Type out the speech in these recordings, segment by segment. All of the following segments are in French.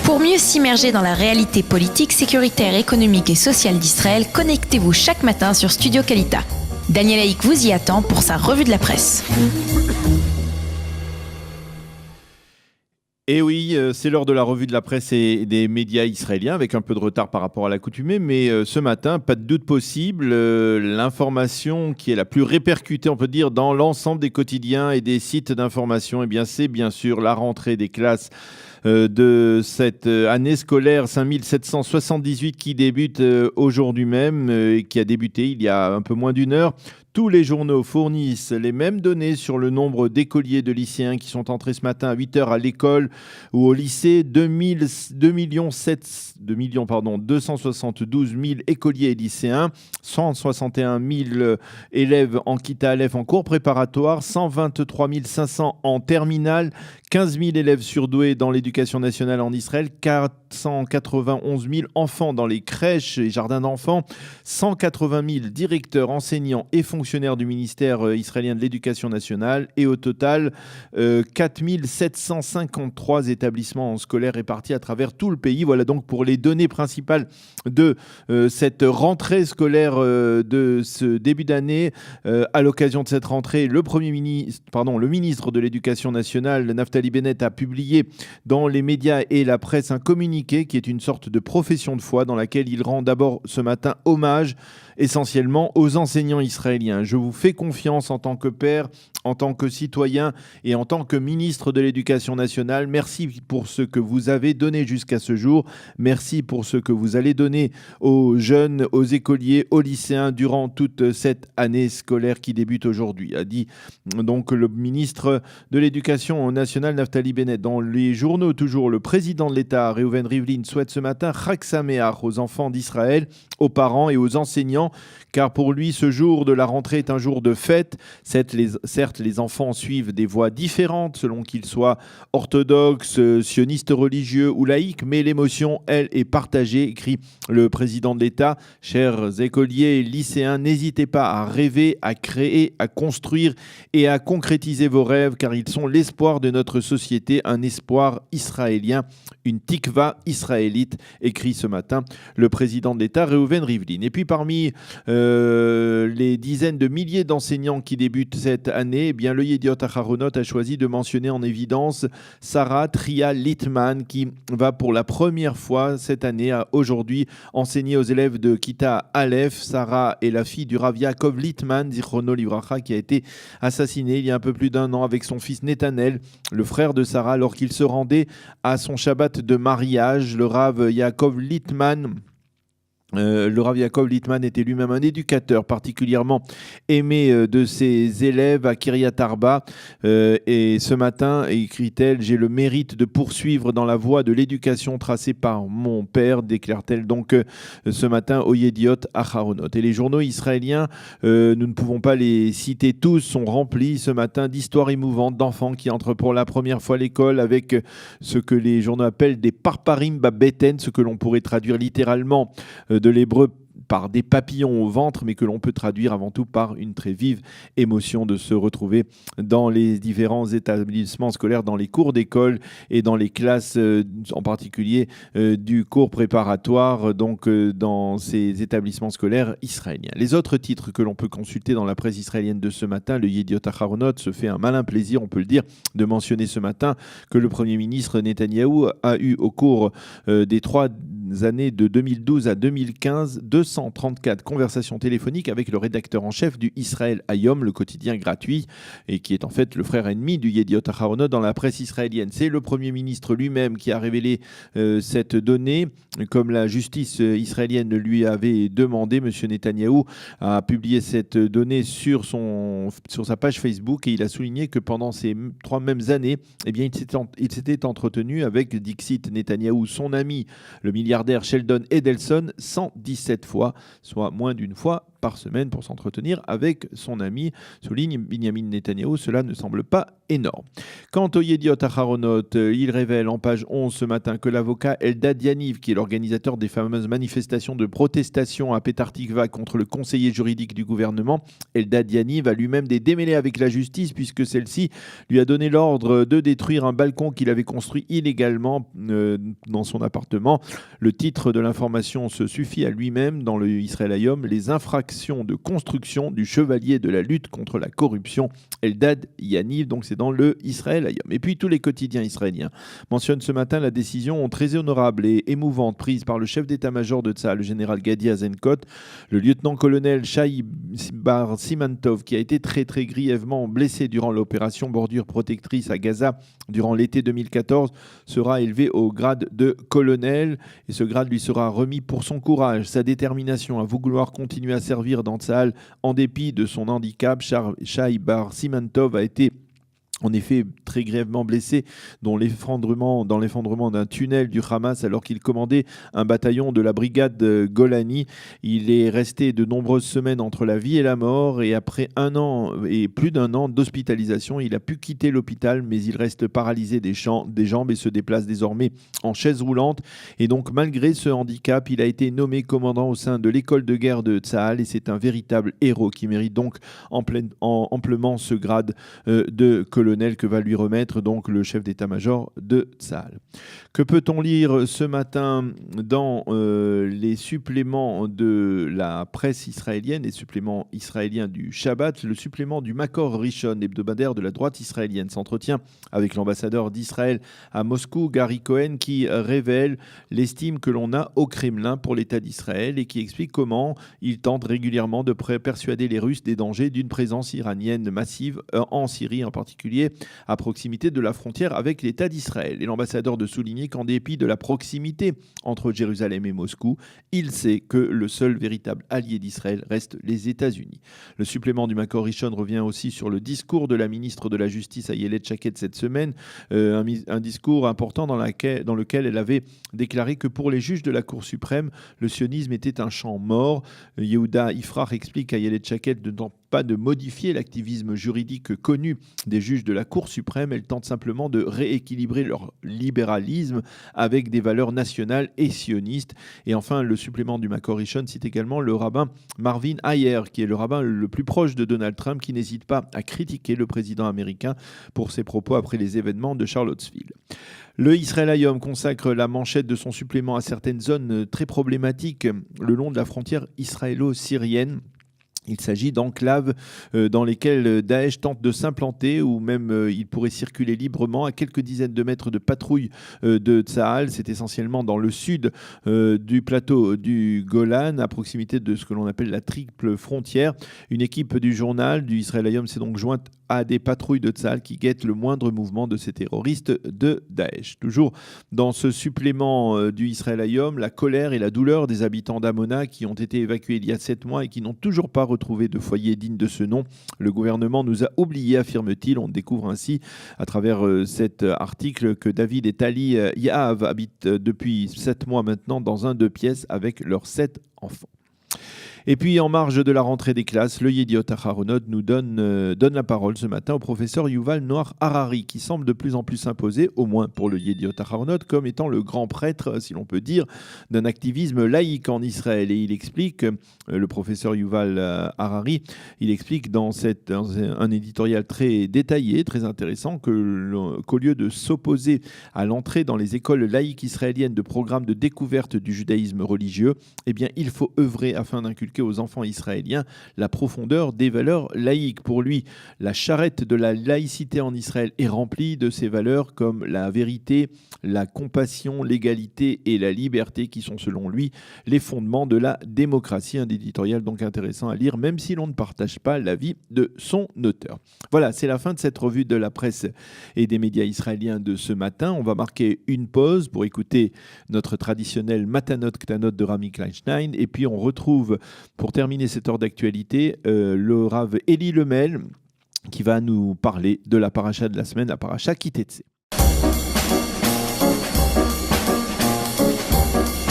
Pour mieux s'immerger dans la réalité politique, sécuritaire, économique et sociale d'Israël, connectez-vous chaque matin sur Studio Kalita. Daniel Haïk vous y attend pour sa revue de la presse. Et oui, c'est l'heure de la revue de la presse et des médias israéliens, avec un peu de retard par rapport à l'accoutumée, mais ce matin, pas de doute possible, l'information qui est la plus répercutée, on peut dire, dans l'ensemble des quotidiens et des sites d'information, eh bien, c'est bien sûr la rentrée des classes de cette année scolaire 5778 qui débute aujourd'hui même et qui a débuté il y a un peu moins d'une heure. Tous les journaux fournissent les mêmes données sur le nombre d'écoliers de lycéens qui sont entrés ce matin à 8h à l'école ou au lycée. 272 000 écoliers et lycéens, 161 000 élèves en Kita Aleph en cours préparatoire, 123 500 en terminale, 15 000 élèves surdoués dans l'éducation nationale en Israël, 491 000 enfants dans les crèches et jardins d'enfants, 180 000 directeurs, enseignants et fonctionnaires du ministère israélien de l'éducation nationale et au total 4 753 établissements scolaires répartis à travers tout le pays. Voilà donc pour les données principales de cette rentrée scolaire de ce début d'année. À l'occasion de cette rentrée, le ministre de l'Éducation nationale, Naftali Bennett, a publié dans les médias et la presse un communiqué qui est une sorte de profession de foi dans laquelle il rend d'abord ce matin hommage essentiellement aux enseignants israéliens. Je vous fais confiance en tant que père, en tant que citoyen et en tant que ministre de l'Éducation nationale. Merci pour ce que vous avez donné jusqu'à ce jour. Merci pour ce que vous allez donner aux jeunes, aux écoliers, aux lycéens durant toute cette année scolaire qui débute aujourd'hui, a dit donc le ministre de l'Éducation nationale, Naftali Bennett. Dans les journaux, toujours, le président de l'État, Reuven Rivlin, souhaite ce matin Chag Sameach aux enfants d'Israël, aux parents et aux enseignants, car pour lui, ce jour de la rentrée est un jour de fête. Certes, les enfants suivent des voies différentes selon qu'ils soient orthodoxes, sionistes religieux ou laïcs, mais l'émotion, elle, est partagée, écrit le président de l'État. Chers écoliers et lycéens, n'hésitez pas à rêver, à créer, à construire et à concrétiser vos rêves, car ils sont l'espoir de notre société, un espoir israélien, une tikva israélite, écrit ce matin le président de l'État, Reuven Rivlin. Et puis parmi les dizaines de milliers d'enseignants qui débutent cette année, eh bien, le Yediot Aharonot a choisi de mentionner en évidence Sarah Tria Littman, qui va pour la première fois cette année, aujourd'hui, enseigner aux élèves de Kita Aleph. Sarah est la fille du Rav Yaakov Littman, Zichrono Livracha, qui a été assassiné il y a un peu plus d'un an avec son fils Netanel, le frère de Sarah, alors qu'il se rendait à son Shabbat de mariage. Le Rav Yaakov Littman était lui-même un éducateur particulièrement aimé de ses élèves à Kiryat Arba. Et ce matin, écrit-elle, j'ai le mérite de poursuivre dans la voie de l'éducation tracée par mon père, déclare-t-elle donc ce matin au Yediot Aharonot. Et les journaux israéliens, nous ne pouvons pas les citer tous, sont remplis ce matin d'histoires émouvantes d'enfants qui entrent pour la première fois à l'école avec ce que les journaux appellent des parparim babeten, ce que l'on pourrait traduire littéralement de l'hébreu par des papillons au ventre, mais que l'on peut traduire avant tout par une très vive émotion de se retrouver dans les différents établissements scolaires, dans les cours d'école et dans les classes, en particulier du cours préparatoire, donc dans ces établissements scolaires israéliens. Les autres titres que l'on peut consulter dans la presse israélienne de ce matin, le Yediot Aharonot se fait un malin plaisir, on peut le dire, de mentionner ce matin que le Premier ministre Netanyahou a eu au cours des 3 années de 2012 à 2015 234 conversations téléphoniques avec le rédacteur en chef du Israël Hayom, le quotidien gratuit, et qui est en fait le frère ennemi du Yediot Aharonot dans la presse israélienne. C'est le Premier ministre lui-même qui a révélé cette donnée, comme la justice israélienne lui avait demandé. M. Netanyahou a publié cette donnée sur sa page Facebook et il a souligné que pendant ces 3 mêmes années, eh bien, il s'était entretenu avec Dixit Netanyahou, son ami, le milliardaire Sheldon Adelson, 117 fois, soit moins d'une fois par semaine pour s'entretenir avec son ami, souligne Binyamin Netanyahou. Cela ne semble pas énorme. Quant au Yediot Aharonot, il révèle en page 11 ce matin que l'avocat Eldad Yaniv, qui est l'organisateur des fameuses manifestations de protestation à Petah Tikva contre le conseiller juridique du gouvernement, Eldad Yaniv a lui-même des démêlés avec la justice puisque celle-ci lui a donné l'ordre de détruire un balcon qu'il avait construit illégalement dans son appartement. Le titre de l'information se suffit à lui-même dans le Israël Hayom, les infractions de construction du chevalier de la lutte contre la corruption, Eldad Yaniv, donc c'est dans le Israël Hayom. Et puis tous les quotidiens israéliens mentionnent ce matin la décision très honorable et émouvante prise par le chef d'état-major de Tsahal, le général Gadi Eisenkot, le lieutenant-colonel Shai Bar Simantov, qui a été très grièvement blessé durant l'opération Bordure protectrice à Gaza durant l'été 2014, sera élevé au grade de colonel et ce grade lui sera remis pour son courage, sa détermination à vouloir continuer à servir dans Tsahal en dépit de son handicap. Shai Bar Simantov a été en effet très grièvement blessé dans l'effondrement d'un tunnel du Hamas alors qu'il commandait un bataillon de la brigade Golani. Il est resté de nombreuses semaines entre la vie et la mort et après plus d'un an d'hospitalisation, il a pu quitter l'hôpital mais il reste paralysé des jambes et se déplace désormais en chaise roulante. Et donc malgré ce handicap, il a été nommé commandant au sein de l'école de guerre de Tsahal et c'est un véritable héros qui mérite donc amplement ce grade de colonel que va lui remettre donc le chef d'état-major de Tsahal. Que peut-on lire ce matin dans les suppléments de la presse israélienne, les suppléments israéliens du Shabbat? Le supplément du Makor Rishon, hebdomadaire de la droite israélienne, s'entretient avec l'ambassadeur d'Israël à Moscou, Gary Cohen, qui révèle l'estime que l'on a au Kremlin pour l'État d'Israël et qui explique comment il tente régulièrement de persuader les Russes des dangers d'une présence iranienne massive en Syrie en particulier, à proximité de la frontière avec l'État d'Israël. Et l'ambassadeur de souligner qu'en dépit de la proximité entre Jérusalem et Moscou, il sait que le seul véritable allié d'Israël reste les États-Unis. Le supplément du Makor Rishon revient aussi sur le discours de la ministre de la Justice Ayelet Shaked cette semaine, un discours important dans lequel elle avait déclaré que pour les juges de la Cour suprême, le sionisme était un champ mort. Yehuda Ifrach explique à Ayelet Shaked de ne pas de modifier l'activisme juridique connu des juges de la Cour suprême, elle tente simplement de rééquilibrer leur libéralisme avec des valeurs nationales et sionistes. Et enfin, le supplément du Makor Rishon cite également le rabbin Marvin Ayer, qui est le rabbin le plus proche de Donald Trump, qui n'hésite pas à critiquer le président américain pour ses propos après les événements de Charlottesville. Le Israël Hayom consacre la manchette de son supplément à certaines zones très problématiques le long de la frontière israélo-syrienne. Il s'agit d'enclaves dans lesquelles Daesh tente de s'implanter ou même il pourrait circuler librement à quelques dizaines de mètres de patrouille de Tsahal. C'est essentiellement dans le sud du plateau du Golan, à proximité de ce que l'on appelle la triple frontière. Une équipe du journal du Israël Hayom s'est donc jointe à des patrouilles de Tsahal qui guettent le moindre mouvement de ces terroristes de Daesh. Toujours dans ce supplément du Israël Hayom, la colère et la douleur des habitants d'Amona qui ont été évacués il y a 7 mois et qui n'ont toujours pas retrouvé de foyer digne de ce nom. Le gouvernement nous a oubliés, affirme-t-il. On découvre ainsi à travers cet article que David et Tali Yahav habitent depuis 7 mois maintenant dans un 2 pièces avec leurs 7 enfants. Et puis, en marge de la rentrée des classes, le Yediot Aharonot nous donne la parole ce matin au professeur Yuval Noah Harari, qui semble de plus en plus s'imposer, au moins pour le Yediot Aharonot, comme étant le grand prêtre, si l'on peut dire, d'un activisme laïque en Israël. Et il explique, le professeur Yuval Harari, il explique dans un éditorial très détaillé, très intéressant, qu'au lieu de s'opposer à l'entrée dans les écoles laïques israéliennes de programmes de découverte du judaïsme religieux, eh bien, il faut œuvrer afin d'inculquer aux enfants israéliens la profondeur des valeurs laïques. Pour lui, la charrette de la laïcité en Israël est remplie de ces valeurs comme la vérité, la compassion, l'égalité et la liberté qui sont selon lui les fondements de la démocratie. Un éditorial donc intéressant à lire même si l'on ne partage pas l'avis de son auteur. Voilà, c'est la fin de cette revue de la presse et des médias israéliens de ce matin. On va marquer une pause pour écouter notre traditionnel Matanot Ktanot de Rami Kleinstein et puis on retrouve pour terminer cette heure d'actualité, le Rav Eli Lemel qui va nous parler de la paracha de la semaine, la paracha Kitetsé.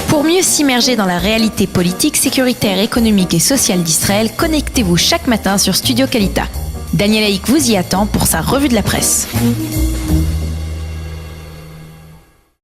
Pour mieux s'immerger dans la réalité politique, sécuritaire, économique et sociale d'Israël, connectez-vous chaque matin sur Studio Kalita. Daniel Haïk vous y attend pour sa revue de la presse.